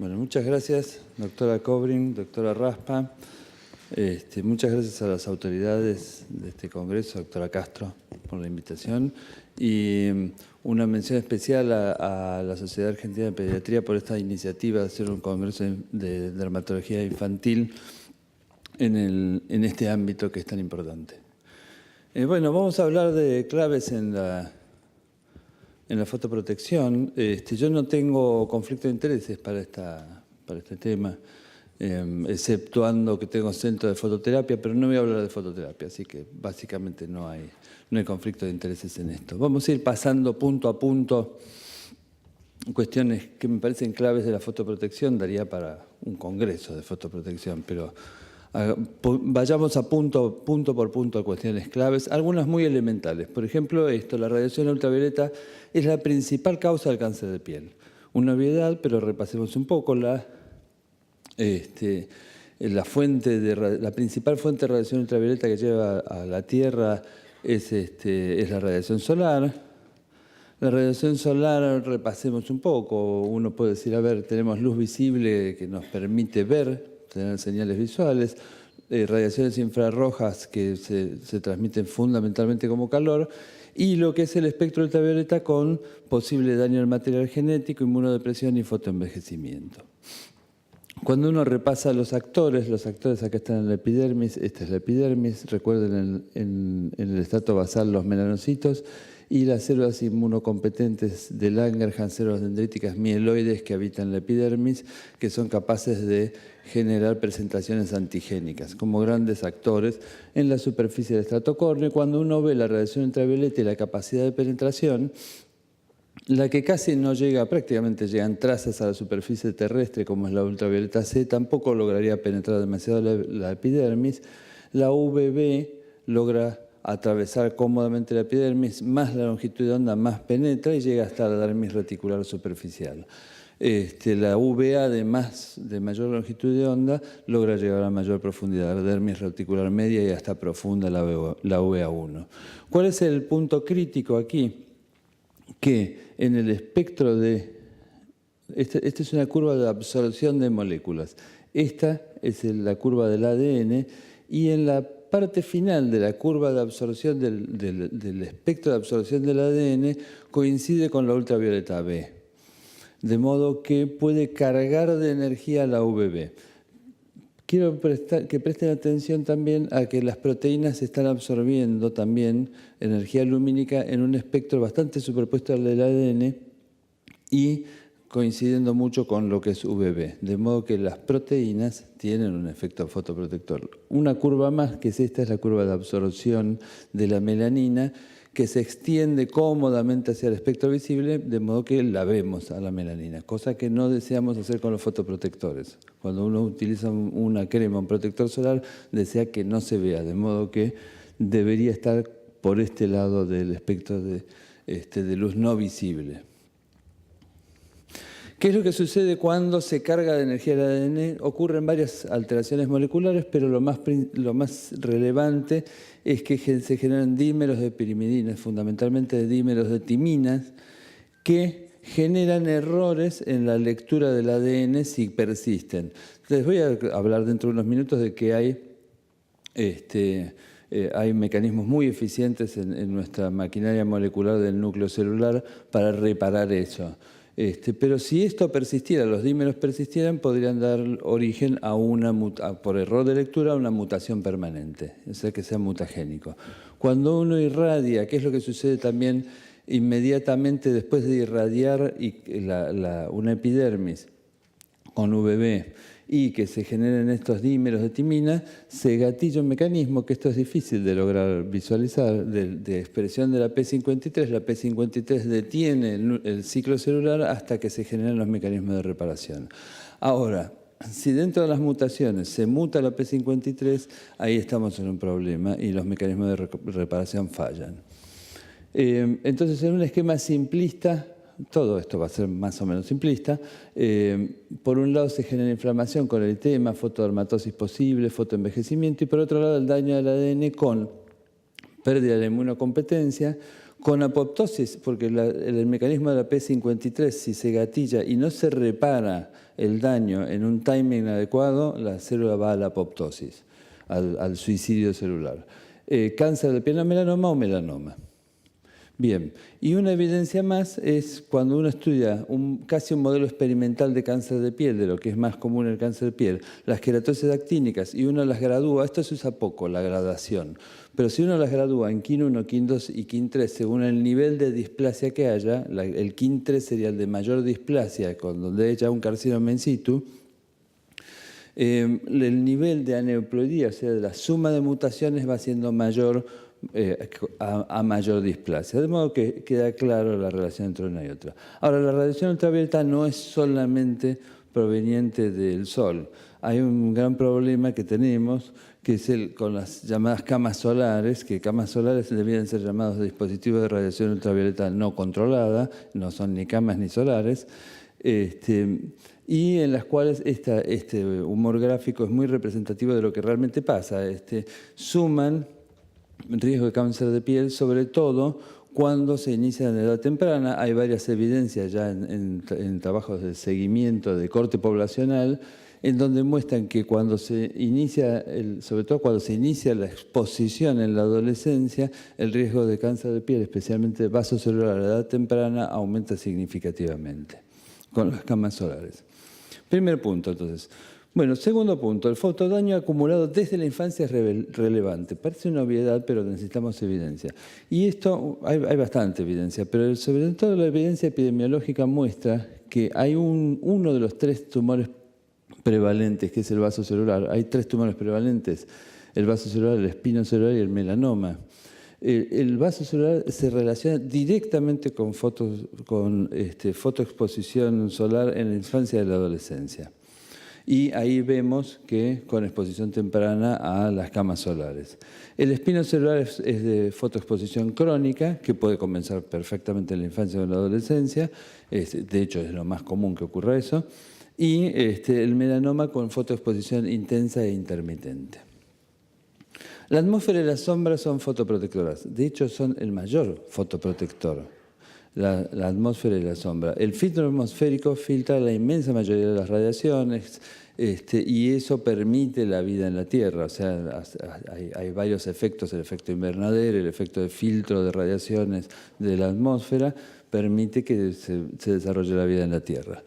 Bueno, muchas gracias, doctora Kobrin, doctora Raspa. Muchas gracias a las autoridades de este congreso, doctora Castro, por la invitación. Y una mención especial a la Sociedad Argentina de Pediatría por esta iniciativa de hacer un congreso de dermatología infantil en este ámbito que es tan importante. Bueno, vamos a hablar de claves en la fotoprotección. Yo no tengo conflicto de intereses para este tema, exceptuando que tengo centro de fototerapia, pero no voy a hablar de fototerapia, así que básicamente no hay conflicto de intereses en esto. Vamos a ir pasando punto a punto cuestiones que me parecen claves de la fotoprotección. Daría para un congreso de fotoprotección, pero vayamos a punto por punto a cuestiones claves, algunas muy elementales. Por ejemplo, la radiación ultravioleta es la principal causa del cáncer de piel. Una obviedad, pero repasemos un poco la principal fuente de radiación ultravioleta que lleva a la Tierra es la radiación solar. La radiación solar, repasemos un poco. Uno puede decir, a ver, tenemos luz visible que nos permite ver, tener señales visuales, radiaciones infrarrojas que se transmiten fundamentalmente como calor, y lo que es el espectro ultravioleta con posible daño al material genético, inmunodepresión y fotoenvejecimiento. Cuando uno repasa los actores acá están en la epidermis, esta es la epidermis, recuerden en el estrato basal los melanocitos, y las células inmunocompetentes de Langerhans, células dendríticas mieloides que habitan la epidermis, que son capaces de generar presentaciones antigénicas como grandes actores en la superficie del estrato córneo. Cuando uno ve la radiación ultravioleta y la capacidad de penetración, la que casi no llega, prácticamente llegan trazas a la superficie terrestre, como es la ultravioleta C, tampoco lograría penetrar demasiado la epidermis. La UVB logra atravesar cómodamente la epidermis, más la longitud de onda más penetra y llega hasta la dermis reticular superficial. La UVA, además de mayor longitud de onda, logra llegar a mayor profundidad, la dermis reticular media y hasta profunda la UVA1. ¿Cuál es el punto crítico aquí? Que en el espectro de... Esta es una curva de absorción de moléculas. Esta es la curva del ADN y en la parte final de la curva de absorción del espectro de absorción del ADN coincide con la ultravioleta B, de modo que puede cargar de energía la UVB. Quiero que presten atención también a que las proteínas están absorbiendo también energía lumínica en un espectro bastante superpuesto al del ADN y coincidiendo mucho con lo que es UVB, de modo que las proteínas tienen un efecto fotoprotector. Una curva más, que es esta, es la curva de absorción de la melanina, que se extiende cómodamente hacia el espectro visible, de modo que la vemos a la melanina, cosa que no deseamos hacer con los fotoprotectores. Cuando uno utiliza una crema, un protector solar, desea que no se vea, de modo que debería estar por este lado del espectro de luz no visible. ¿Qué es lo que sucede cuando se carga de energía el ADN? Ocurren varias alteraciones moleculares, pero lo más relevante es que se generan dímeros de pirimidinas, fundamentalmente dímeros de timinas, que generan errores en la lectura del ADN si persisten. Les voy a hablar dentro de unos minutos de que hay mecanismos muy eficientes en nuestra maquinaria molecular del núcleo celular para reparar eso. Pero si esto persistiera, los dímeros persistieran, podrían dar origen por error de lectura, a una mutación permanente, o sea que sea mutagénico. Cuando uno irradia, ¿qué es lo que sucede también inmediatamente después de irradiar una epidermis con UVB y que se generen estos dímeros de timina, se gatilla un mecanismo, que esto es difícil de lograr visualizar, de expresión de la P53. La P53 detiene el ciclo celular hasta que se generan los mecanismos de reparación. Ahora, si dentro de las mutaciones se muta la P53, ahí estamos en un problema y los mecanismos de reparación fallan. Entonces, en un esquema simplista, todo esto va a ser más o menos simplista. Por un lado se genera inflamación con eritema, fotodermatosis posible, fotoenvejecimiento, y por otro lado el daño del ADN con pérdida de la inmunocompetencia, Con apoptosis, porque el mecanismo de la P53, si se gatilla y no se repara el daño en un timing adecuado, la célula va a la apoptosis, al suicidio celular. Cáncer de piel, no melanoma o melanoma. Bien, y una evidencia más es cuando uno estudia casi un modelo experimental de cáncer de piel, de lo que es más común el cáncer de piel, las queratosis actínicas, y uno las gradúa, esto se usa poco, la gradación, pero si uno las gradúa en KIN 1, KIN 2 y KIN 3, según el nivel de displasia que haya, el KIN 3 sería el de mayor displasia, donde haya un carcinoma in situ, el nivel de aneuploidía, o sea, de la suma de mutaciones va siendo mayor a mayor displasia. De modo que queda claro la relación entre una y otra. Ahora, la radiación ultravioleta no es solamente proveniente del Sol. Hay un gran problema que tenemos, que es con las llamadas camas solares, que camas solares debían ser llamados dispositivos de radiación ultravioleta no controlada, no son ni camas ni solares, y en las cuales este humor gráfico es muy representativo de lo que realmente pasa. Suman riesgo de cáncer de piel, sobre todo cuando se inicia en edad temprana. Hay varias evidencias ya en trabajos de seguimiento de corte poblacional, en donde muestran que cuando se inicia, sobre todo cuando se inicia la exposición en la adolescencia, el riesgo de cáncer de piel, especialmente vasocelular a la edad temprana, aumenta significativamente con las camas solares. Primer punto, entonces. Bueno, segundo punto, el fotodaño acumulado desde la infancia es relevante. Parece una obviedad, pero necesitamos evidencia. Y esto, hay bastante evidencia, pero sobre todo la evidencia epidemiológica muestra que hay uno de los 3 tumores prevalentes, que es el vasocelular. Hay 3 tumores prevalentes, el vasocelular, el espinocelular y el melanoma. El vasocelular se relaciona directamente con fotoexposición solar en la infancia y la adolescencia. Y ahí vemos que con exposición temprana a las camas solares. El espinocelular es de fotoexposición crónica, que puede comenzar perfectamente en la infancia o en la adolescencia. De hecho, es lo más común que ocurra eso. Y el melanoma con fotoexposición intensa e intermitente. La atmósfera y la sombra son fotoprotectoras. De hecho, son el mayor fotoprotector. La atmósfera y la sombra. El filtro atmosférico filtra la inmensa mayoría de las radiaciones y eso permite la vida en la Tierra. O sea, hay varios efectos, el efecto invernadero, el efecto de filtro de radiaciones de la atmósfera, permite que se desarrolle la vida en la Tierra.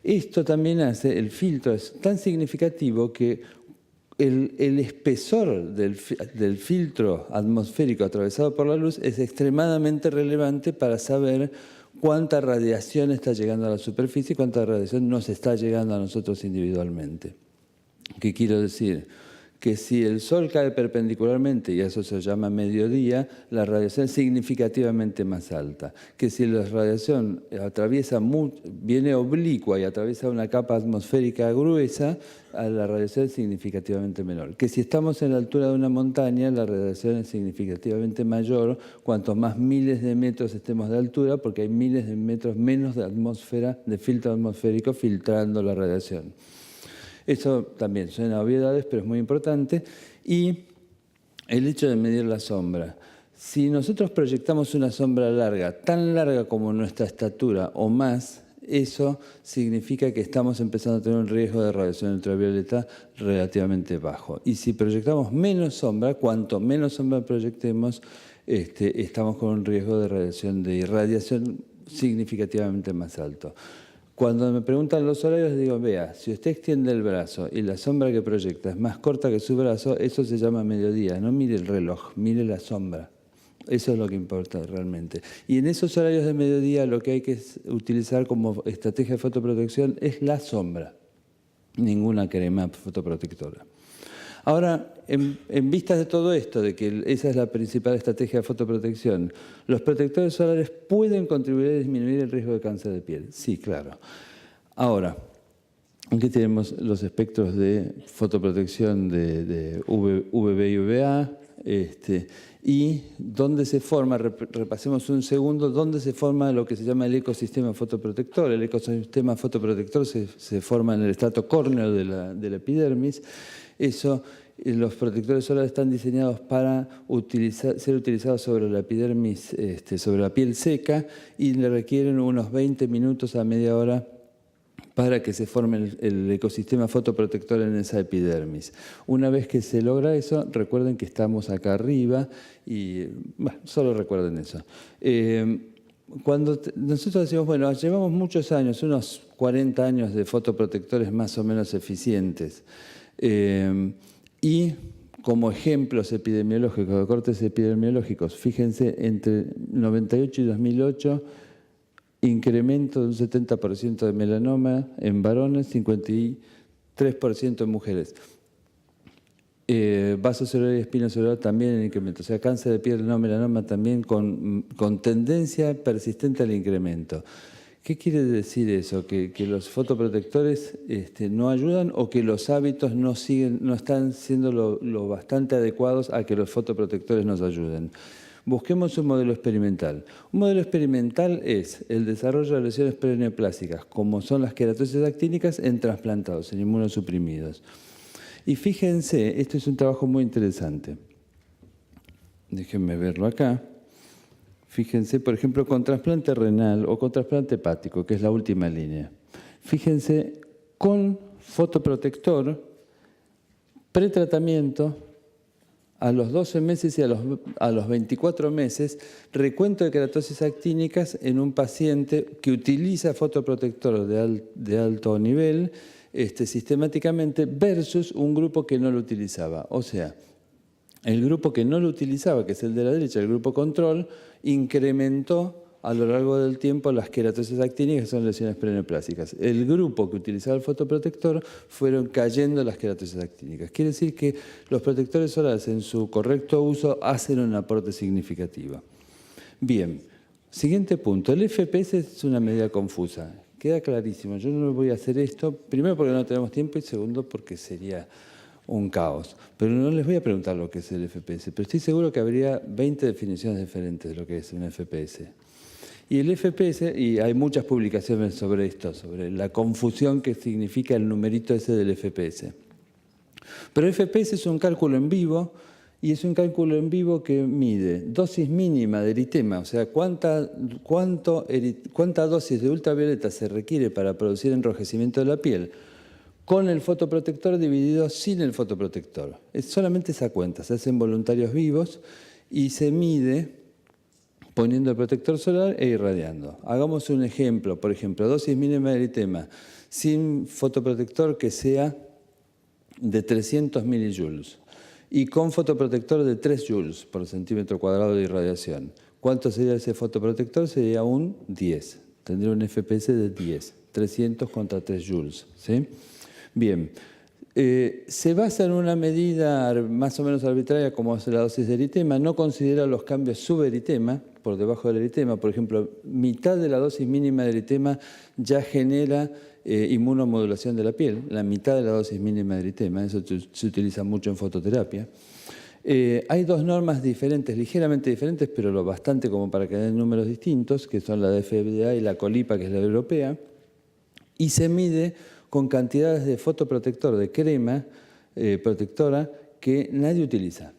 Esto también hace, el filtro es tan significativo que el espesor del filtro atmosférico atravesado por la luz es extremadamente relevante para saber cuánta radiación está llegando a la superficie y cuánta radiación nos está llegando a nosotros individualmente. ¿Qué quiero decir? Que si el Sol cae perpendicularmente, y eso se llama mediodía, la radiación es significativamente más alta. Que si la radiación viene oblicua y atraviesa una capa atmosférica gruesa, la radiación es significativamente menor. Que si estamos en la altura de una montaña, la radiación es significativamente mayor, cuanto más miles de metros estemos de altura, porque hay miles de metros menos de atmósfera, de filtro atmosférico filtrando la radiación. Eso también suena a obviedades, pero es muy importante. Y el hecho de medir la sombra. Si nosotros proyectamos una sombra larga, tan larga como nuestra estatura o más, eso significa que estamos empezando a tener un riesgo de radiación ultravioleta relativamente bajo. Y si proyectamos menos sombra, cuanto menos sombra proyectemos, estamos con un riesgo de irradiación significativamente más alto. Cuando me preguntan los horarios, les digo, vea, si usted extiende el brazo y la sombra que proyecta es más corta que su brazo, eso se llama mediodía. No mire el reloj, mire la sombra. Eso es lo que importa realmente. Y en esos horarios de mediodía lo que hay que utilizar como estrategia de fotoprotección es la sombra. Ninguna crema fotoprotectora. Ahora, en vistas de todo esto, de que esa es la principal estrategia de fotoprotección, ¿los protectores solares pueden contribuir a disminuir el riesgo de cáncer de piel? Sí, claro. Ahora, aquí tenemos los espectros de fotoprotección de UVB y UVA, y dónde se forma, repasemos un segundo, dónde se forma lo que se llama el ecosistema fotoprotector. El ecosistema fotoprotector se forma en el estrato córneo de la epidermis. Eso Los protectores solares están diseñados para ser utilizados sobre la epidermis, sobre la piel seca, y le requieren unos 20 minutos a media hora para que se forme el ecosistema fotoprotector en esa epidermis. Una vez que se logra eso, recuerden que estamos acá arriba y, bueno, solo recuerden eso. Cuando nosotros decimos, bueno, llevamos muchos años, unos 40 años de fotoprotectores más o menos eficientes, y como ejemplos epidemiológicos, de cortes epidemiológicos, fíjense, entre 98 y 2008, incremento de un 70% de melanoma en varones, 53% en mujeres. Vaso celular y espino celular también en incremento. O sea, cáncer de piel, no melanoma también con tendencia persistente al incremento. ¿Qué quiere decir eso? ¿Que los fotoprotectores no ayudan o que los hábitos no están siendo lo bastante adecuados a que los fotoprotectores nos ayuden? Busquemos un modelo experimental. Un modelo experimental es el desarrollo de lesiones perineoplásicas, como son las queratosis actínicas, en trasplantados, en inmunosuprimidos. Y fíjense, esto es un trabajo muy interesante. Déjenme verlo acá. Fíjense, por ejemplo, con trasplante renal o con trasplante hepático, que es la última línea. Fíjense, con fotoprotector, pretratamiento, a los 12 meses y a los 24 meses, recuento de queratosis actínicas en un paciente que utiliza fotoprotector de alto nivel sistemáticamente versus un grupo que no lo utilizaba. O sea, el grupo que no lo utilizaba, que es el de la derecha, el grupo control, incrementó a lo largo del tiempo las queratosis actínicas, que son lesiones perineoplásicas. El grupo que utilizaba el fotoprotector fueron cayendo las queratosis actínicas. Quiere decir que los protectores solares en su correcto uso hacen un aporte significativo. Bien, siguiente punto. El FPS es una medida confusa. Queda clarísimo. Yo no voy a hacer esto, primero porque no tenemos tiempo y segundo porque sería un caos. Pero no les voy a preguntar lo que es el FPS, pero estoy seguro que habría 20 definiciones diferentes de lo que es un FPS. Y el FPS, y hay muchas publicaciones sobre esto, sobre la confusión que significa el numerito ese del FPS. Pero el FPS es un cálculo en vivo, y es un cálculo en vivo que mide dosis mínima de eritema, o sea, cuánta dosis de ultravioleta se requiere para producir enrojecimiento de la piel, con el fotoprotector dividido sin el fotoprotector. Es solamente esa cuenta, se hacen voluntarios vivos y se mide poniendo el protector solar e irradiando. Hagamos un ejemplo, por ejemplo, dosis mínima de eritema sin fotoprotector que sea de 300 milijoules y con fotoprotector de 3 joules por centímetro cuadrado de irradiación. ¿Cuánto sería ese fotoprotector? Sería un 10. Tendría un FPS de 10. 300 contra 3 joules. ¿Sí? Bien. Se basa en una medida más o menos arbitraria como es la dosis de eritema, no considera los cambios suberitema, por debajo del eritema. Por ejemplo, mitad de la dosis mínima de eritema ya genera inmunomodulación de la piel, la mitad de la dosis mínima de eritema, eso se utiliza mucho en fototerapia. Hay dos normas diferentes, ligeramente diferentes, pero lo bastante como para que den números distintos, que son la de FDA y la COLIPA, que es la europea, y se mide con cantidades de fotoprotector, de crema protectora, que nadie utiliza.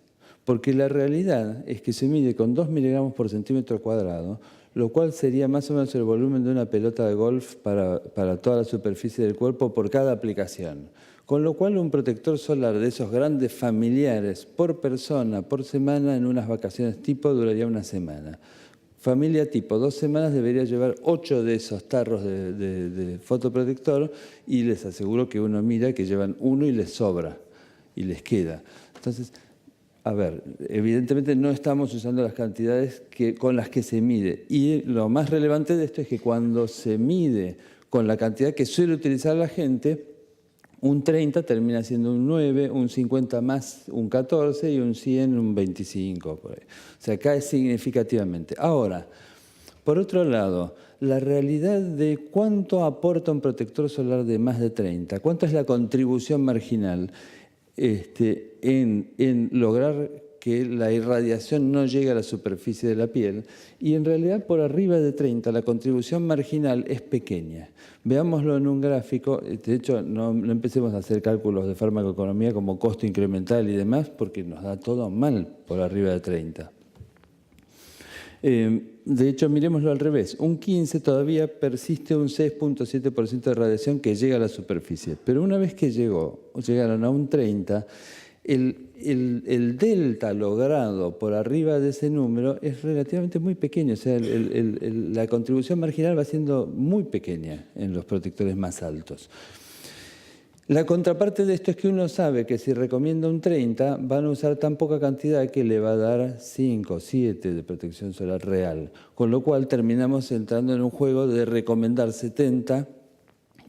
Porque la realidad es que se mide con 2 miligramos por centímetro cuadrado, lo cual sería más o menos el volumen de una pelota de golf para toda la superficie del cuerpo por cada aplicación. Con lo cual un protector solar de esos grandes familiares por persona, por semana, en unas vacaciones tipo, duraría una semana. Familia tipo, 2 semanas debería llevar 8 de esos tarros de fotoprotector y les aseguro que uno mira que llevan uno y les sobra y les queda. Entonces, a ver, evidentemente no estamos usando las cantidades con las que se mide. Y lo más relevante de esto es que cuando se mide con la cantidad que suele utilizar la gente, un 30 termina siendo un 9, un 50 más un 14 y un 100 un 25. Por ahí. O sea, cae significativamente. Ahora, por otro lado, la realidad de cuánto aporta un protector solar de más de 30, cuánto es la contribución marginal en lograr que la irradiación no llega a la superficie de la piel y en realidad por arriba de 30 la contribución marginal es pequeña. Veámoslo en un gráfico, de hecho no empecemos a hacer cálculos de farmacoeconomía como costo incremental y demás porque nos da todo mal por arriba de 30. De hecho, miremoslo al revés. Un 15 todavía persiste un 6.7% de radiación que llega a la superficie. Pero una vez que llegaron a un 30, el delta logrado por arriba de ese número es relativamente muy pequeño. O sea, la contribución marginal va siendo muy pequeña en los protectores más altos. La contraparte de esto es que uno sabe que si recomienda un 30, van a usar tan poca cantidad que le va a dar 5 o 7 de protección solar real. Con lo cual terminamos entrando en un juego de recomendar 70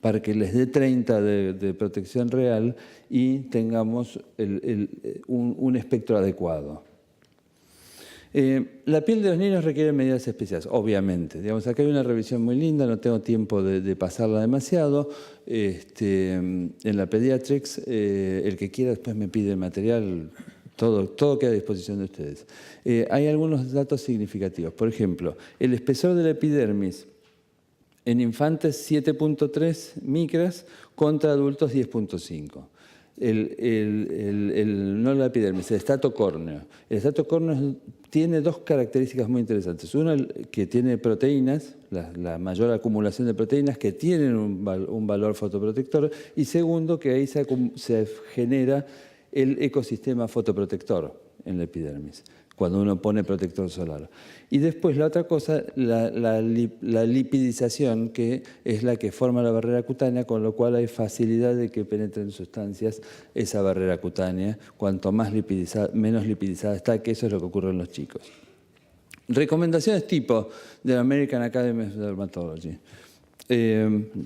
para que les dé 30 de protección real y tengamos un espectro adecuado. La piel de los niños requiere medidas especiales, obviamente. Digamos, acá hay una revisión muy linda, no tengo tiempo de pasarla demasiado. En la Pediatrics, el que quiera después me pide el material, todo queda a disposición de ustedes. Hay algunos datos significativos. Por ejemplo, el espesor de la epidermis en infantes 7.3 micras contra adultos 10.5. No la epidermis, el estrato córneo. El estrato córneo tiene dos características muy interesantes. Una, que tiene proteínas, la mayor acumulación de proteínas que tienen un valor fotoprotector. Y segundo, que ahí se genera el ecosistema fotoprotector en la epidermis, cuando uno pone protector solar. Y después la otra cosa, la lipidización, que es la que forma la barrera cutánea, con lo cual hay facilidad de que penetren sustancias esa barrera cutánea. Cuanto menos lipidizada está, que eso es lo que ocurre en los chicos. Recomendaciones tipo de la American Academy of Dermatology.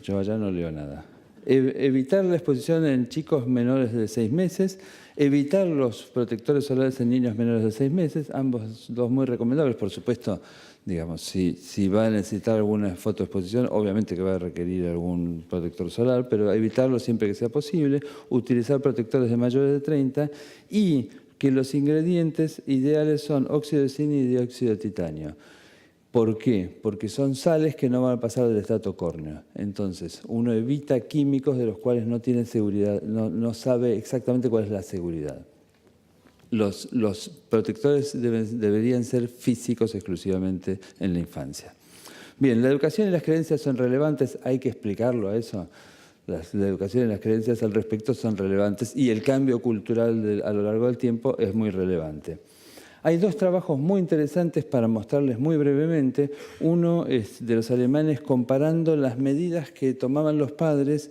Yo allá no leo nada. Evitar la exposición en chicos menores de 6 meses, evitar los protectores solares en niños menores de 6 meses, ambos dos muy recomendables, por supuesto. Digamos, si va a necesitar alguna fotoexposición, obviamente que va a requerir algún protector solar, pero evitarlo siempre que sea posible, utilizar protectores de mayores de 30 y que los ingredientes ideales son óxido de zinc y dióxido de titanio. ¿Por qué? Porque son sales que no van a pasar del estrato córneo. Entonces, uno evita químicos de los cuales no tiene seguridad, no sabe exactamente cuál es la seguridad. Los protectores deberían ser físicos exclusivamente en la infancia. Bien, la educación y las creencias son relevantes, hay que explicarlo a eso. La educación y las creencias al respecto son relevantes y el cambio cultural a lo largo del tiempo es muy relevante. Hay dos trabajos muy interesantes para mostrarles muy brevemente. Uno es de los alemanes comparando las medidas que tomaban los padres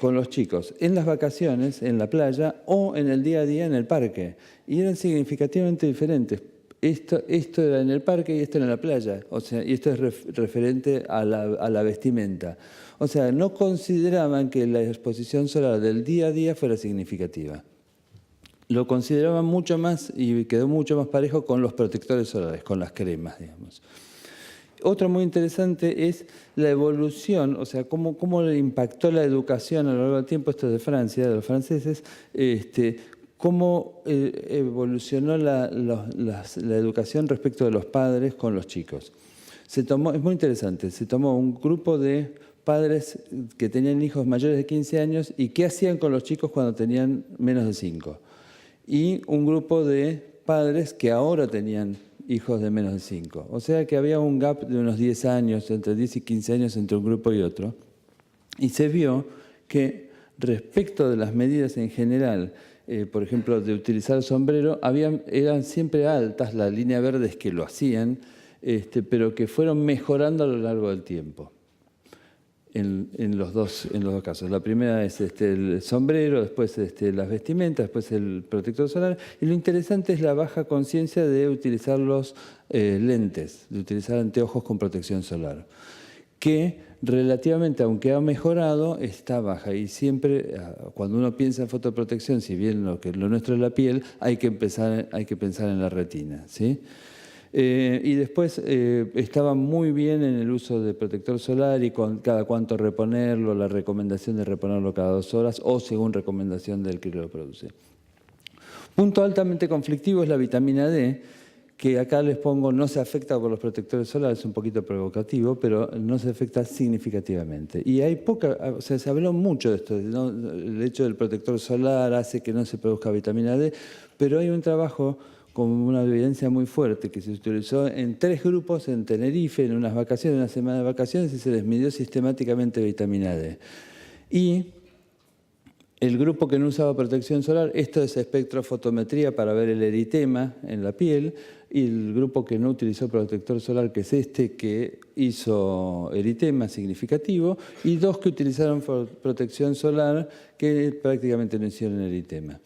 con los chicos en las vacaciones, en la playa o en el día a día en el parque. Y eran significativamente diferentes. Esto era en el parque y esto era en la playa. O sea, y esto es referente a la vestimenta. O sea, no consideraban que la exposición solar del día a día fuera significativa. Lo consideraban mucho más y quedó mucho más parejo con los protectores solares, con las cremas, digamos. Otro muy interesante es la evolución, o sea, cómo le impactó la educación a lo largo del tiempo, esto es de Francia, de los franceses, cómo evolucionó la educación respecto de los padres con los chicos. Es muy interesante, se tomó un grupo de padres que tenían hijos mayores de 15 años y qué hacían con los chicos cuando tenían menos de 5. Y un grupo de padres que ahora tenían hijos de menos de 5. O sea que había un gap de unos 10 años, entre 10 y 15 años entre un grupo y otro. Y se vio que respecto de las medidas en general, por ejemplo, de utilizar sombrero, eran siempre altas, la línea verde es que lo hacían, pero que fueron mejorando a lo largo del tiempo. En los dos casos. La primera es el sombrero, después las vestimentas, después el protector solar. Y lo interesante es la baja conciencia de utilizar los lentes, de utilizar anteojos con protección solar, que relativamente, aunque ha mejorado, está baja. Y siempre, cuando uno piensa en fotoprotección, si bien lo nuestro es la piel, hay que pensar en la retina, ¿sí? Y después estaba muy bien en el uso de protector solar y con cada cuánto reponerlo, la recomendación de reponerlo cada 2 horas o según recomendación del que lo produce. Punto altamente conflictivo es la vitamina D, que acá les pongo no se afecta por los protectores solares, un poquito provocativo, pero no se afecta significativamente. Y hay o sea, se habló mucho de esto, ¿no? El hecho del protector solar hace que no se produzca vitamina D, pero hay un trabajo con una evidencia muy fuerte que se utilizó en 3 grupos en Tenerife, en unas vacaciones, una semana de vacaciones, y se les midió sistemáticamente vitamina D. Y el grupo que no usaba protección solar, esto es espectrofotometría para ver el eritema en la piel, y el grupo que no utilizó protector solar, que es este, que hizo eritema significativo, y 2 que utilizaron protección solar, que prácticamente no hicieron eritema.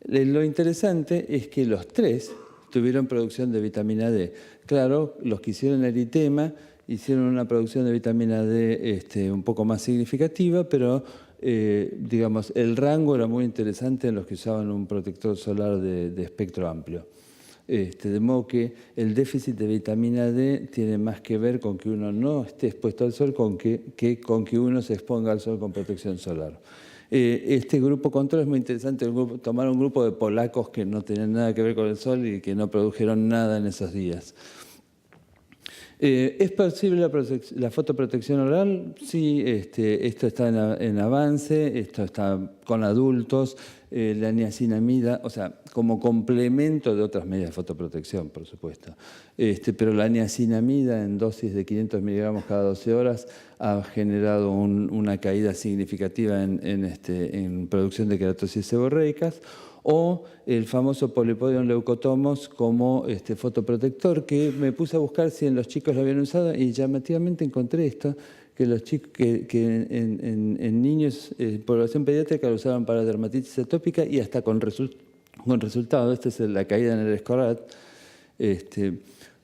Lo interesante es que los 3 tuvieron producción de vitamina D. Claro, los que hicieron eritema hicieron una producción de vitamina D un poco más significativa, pero digamos, el rango era muy interesante en los que usaban un protector solar de espectro amplio. De modo que el déficit de vitamina D tiene más que ver con que uno no esté expuesto al sol con que uno se exponga al sol con protección solar. Este grupo control es muy interesante. Tomaron un grupo de polacos que no tenían nada que ver con el sol y que no produjeron nada en esos días. ¿Es posible la fotoprotección oral? Sí, esto está en avance, esto está con adultos, la niacinamida, o sea, como complemento de otras medidas de fotoprotección, por supuesto. Pero la niacinamida en dosis de 500 miligramos cada 12 horas ha generado una caída significativa en producción de queratosis seborreicas, o el famoso polipodium leucotomos como fotoprotector, que me puse a buscar si en los chicos lo habían usado y llamativamente encontré esto, que los chicos que en niños en población pediátrica lo usaban para dermatitis atópica y hasta con resultado. Esta es la caída en el escorat.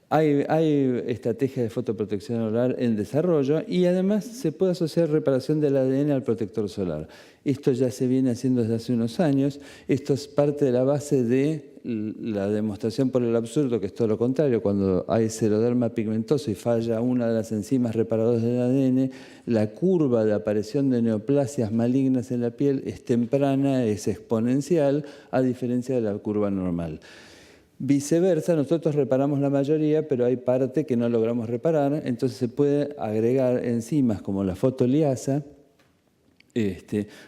Hay estrategias de fotoprotección oral en desarrollo y además se puede asociar reparación del ADN al protector solar. Esto ya se viene haciendo desde hace unos años. Esto es parte de la base de la demostración por el absurdo, que es todo lo contrario. Cuando hay xeroderma pigmentoso y falla una de las enzimas reparadoras del ADN, la curva de aparición de neoplasias malignas en la piel es temprana, es exponencial, a diferencia de la curva normal. Viceversa, nosotros reparamos la mayoría, pero hay parte que no logramos reparar, entonces se puede agregar enzimas como la fotoliasa.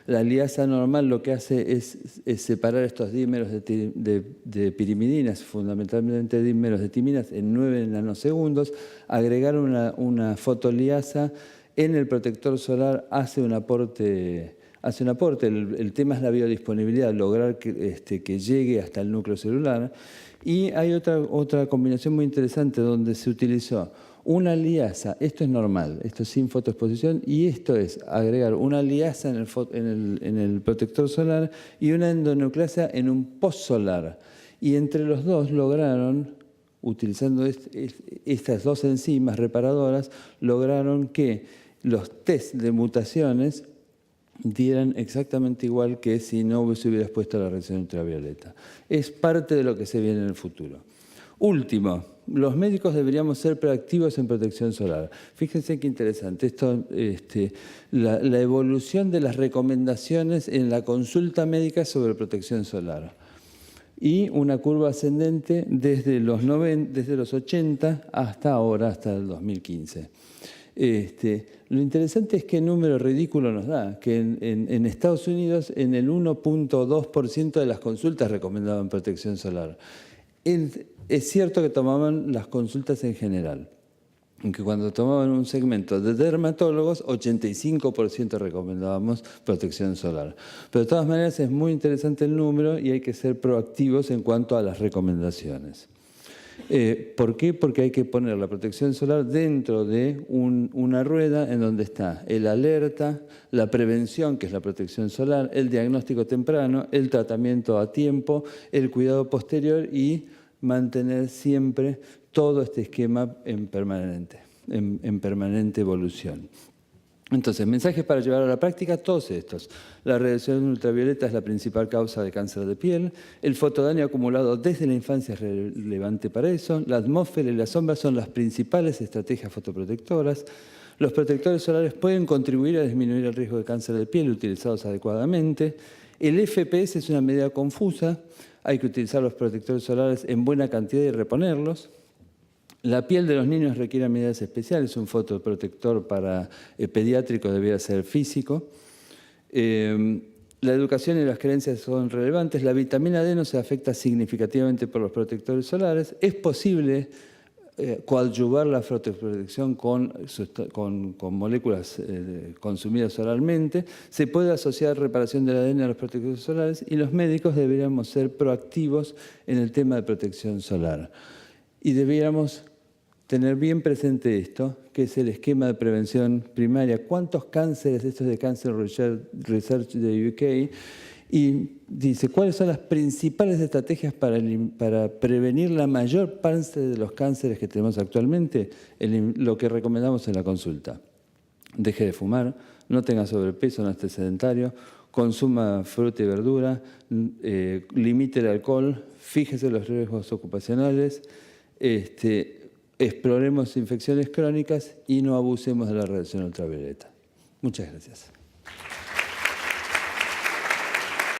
La liasa normal lo que hace es separar estos dímeros de pirimidinas, fundamentalmente dímeros de timinas, en 9 nanosegundos. Agregar una fotoliasa en el protector solar hace un aporte. El tema es la biodisponibilidad, lograr que llegue hasta el núcleo celular. Y hay otra combinación muy interesante donde se utilizó una liasa, esto es normal, esto es sin fotoexposición, y esto es agregar una liasa en el protector solar y una endonucleasa en un postsolar. Y entre los dos lograron, utilizando estas 2 enzimas reparadoras, lograron que los test de mutaciones dieran exactamente igual que si no se hubiera expuesto a la radiación ultravioleta. Es parte de lo que se viene en el futuro. Último, los médicos deberíamos ser proactivos en protección solar. Fíjense qué interesante. Esto, la evolución de las recomendaciones en la consulta médica sobre protección solar. Y una curva ascendente desde los 80 hasta ahora, hasta el 2015. Lo interesante es qué número ridículo nos da, que en Estados Unidos en el 1.2% de las consultas recomendaban protección solar. Es cierto que tomaban las consultas en general, aunque cuando tomaban un segmento de dermatólogos, 85% recomendábamos protección solar. Pero de todas maneras es muy interesante el número y hay que ser proactivos en cuanto a las recomendaciones. ¿Por qué? Porque hay que poner la protección solar dentro de una rueda en donde está el alerta, la prevención, que es la protección solar, el diagnóstico temprano, el tratamiento a tiempo, el cuidado posterior y mantener siempre todo este esquema en permanente evolución. Entonces, mensajes para llevar a la práctica, todos estos. La radiación ultravioleta es la principal causa de cáncer de piel. El fotodaño acumulado desde la infancia es relevante para eso. La atmósfera y la sombra son las principales estrategias fotoprotectoras. Los protectores solares pueden contribuir a disminuir el riesgo de cáncer de piel utilizados adecuadamente. El FPS es una medida confusa, hay que utilizar los protectores solares en buena cantidad y reponerlos. La piel de los niños requiere medidas especiales, un fotoprotector pediátrico debería ser físico. La educación y las creencias son relevantes. La vitamina D no se afecta significativamente por los protectores solares. Es posible coadyuvar la fotoprotección con moléculas consumidas oralmente. Se puede asociar reparación del ADN a los protectores solares y los médicos deberíamos ser proactivos en el tema de protección solar. Y deberíamos tener bien presente esto, que es el esquema de prevención primaria. ¿Cuántos cánceres? Esto es de Cancer Research de UK. Y dice, ¿cuáles son las principales estrategias para prevenir la mayor parte de los cánceres que tenemos actualmente? Lo que recomendamos en la consulta. Deje de fumar, no tenga sobrepeso, no esté sedentario, consuma fruta y verdura, limite el alcohol, fíjese los riesgos ocupacionales, exploremos infecciones crónicas y no abusemos de la radiación ultravioleta. Muchas gracias.